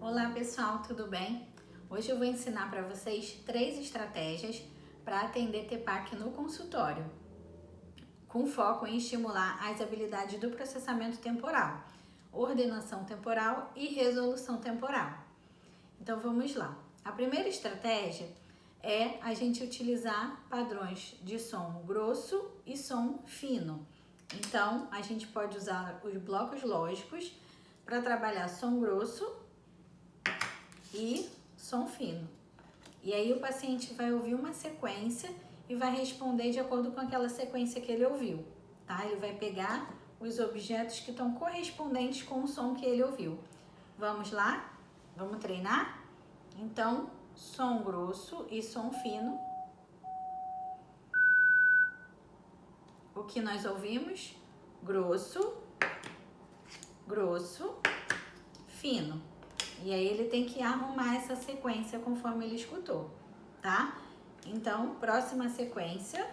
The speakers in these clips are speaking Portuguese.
Olá pessoal, tudo bem? Hoje eu vou ensinar para vocês 3 estratégias para atender TPAC no consultório, com foco em estimular as habilidades do processamento temporal, ordenação temporal e resolução temporal. Então vamos lá. A primeira estratégia é a gente utilizar padrões de som grosso e som fino. Então a gente pode usar os blocos lógicos para trabalhar som grosso e som fino. E aí o paciente vai ouvir uma sequência e vai responder de acordo com aquela sequência que ele ouviu, tá? Ele vai pegar os objetos que estão correspondentes com o som que ele ouviu. Vamos lá? Vamos treinar? Então, som grosso e som fino. O que nós ouvimos? Grosso, grosso, fino. E aí ele tem que arrumar essa sequência conforme ele escutou, tá? Então, próxima sequência.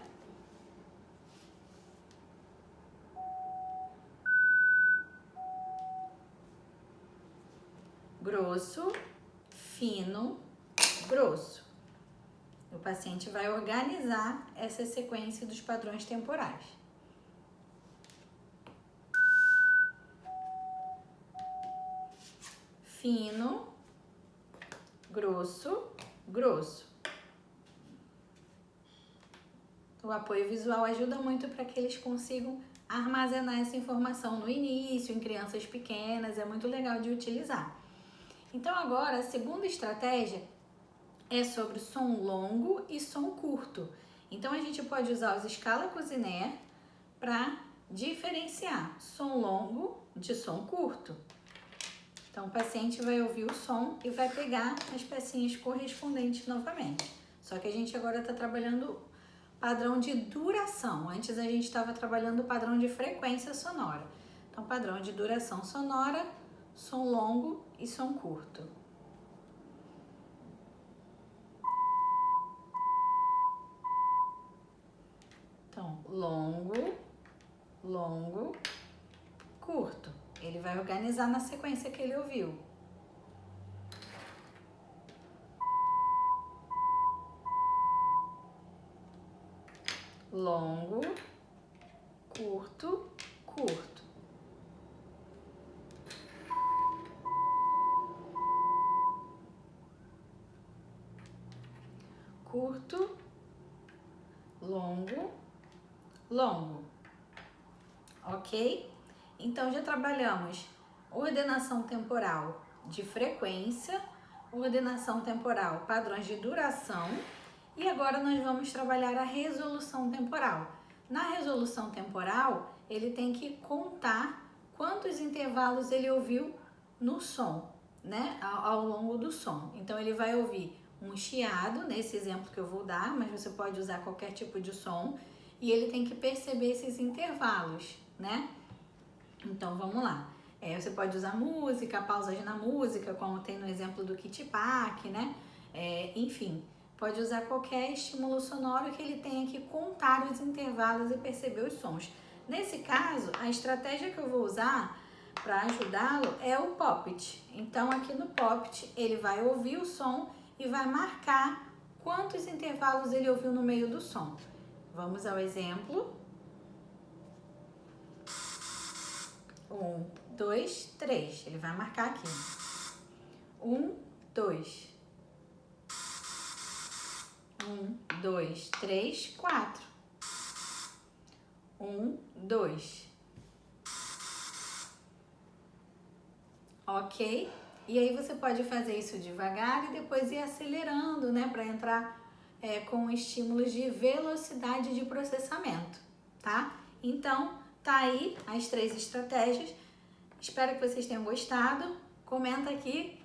Grosso, fino, grosso. O paciente vai organizar essa sequência dos padrões temporais. Fino, grosso, grosso. O apoio visual ajuda muito para que eles consigam armazenar essa informação no início, em crianças pequenas, é muito legal de utilizar. Então agora, a segunda estratégia é sobre som longo e som curto. Então a gente pode usar os escala Cuisinert para diferenciar som longo de som curto. Então o paciente vai ouvir o som e vai pegar as pecinhas correspondentes novamente. Só que a gente agora está trabalhando padrão de duração. Antes a gente estava trabalhando o padrão de frequência sonora. Então padrão de duração sonora, som longo e som curto. Então longo, longo, curto. Ele vai organizar na sequência que ele ouviu. Longo, curto, curto. Curto, longo, longo. Ok? Então já trabalhamos ordenação temporal de frequência, ordenação temporal, padrões de duração, e agora nós vamos trabalhar a resolução temporal. Na resolução temporal, ele tem que contar quantos intervalos ele ouviu no som, né, ao longo do som. Então ele vai ouvir um chiado, nesse exemplo que eu vou dar, mas você pode usar qualquer tipo de som, e ele tem que perceber esses intervalos, né? Então vamos lá. Você pode usar música, pausas na música, como tem no exemplo do Kitipak, né? Enfim, pode usar qualquer estímulo sonoro que ele tenha que contar os intervalos e perceber os sons. Nesse caso, a estratégia que eu vou usar para ajudá-lo é o Poppit. Então aqui no Poppit ele vai ouvir o som e vai marcar quantos intervalos ele ouviu no meio do som. Vamos ao exemplo. 1, 2, 3. Ele vai marcar aqui. 1, 2. 1, 2, 3, 4. 1, 2. Ok? E aí você pode fazer isso devagar e depois ir acelerando, né? Para entrar com estímulos de velocidade de processamento, tá? Então, tá aí as 3 estratégias. Espero que vocês tenham gostado. Comenta aqui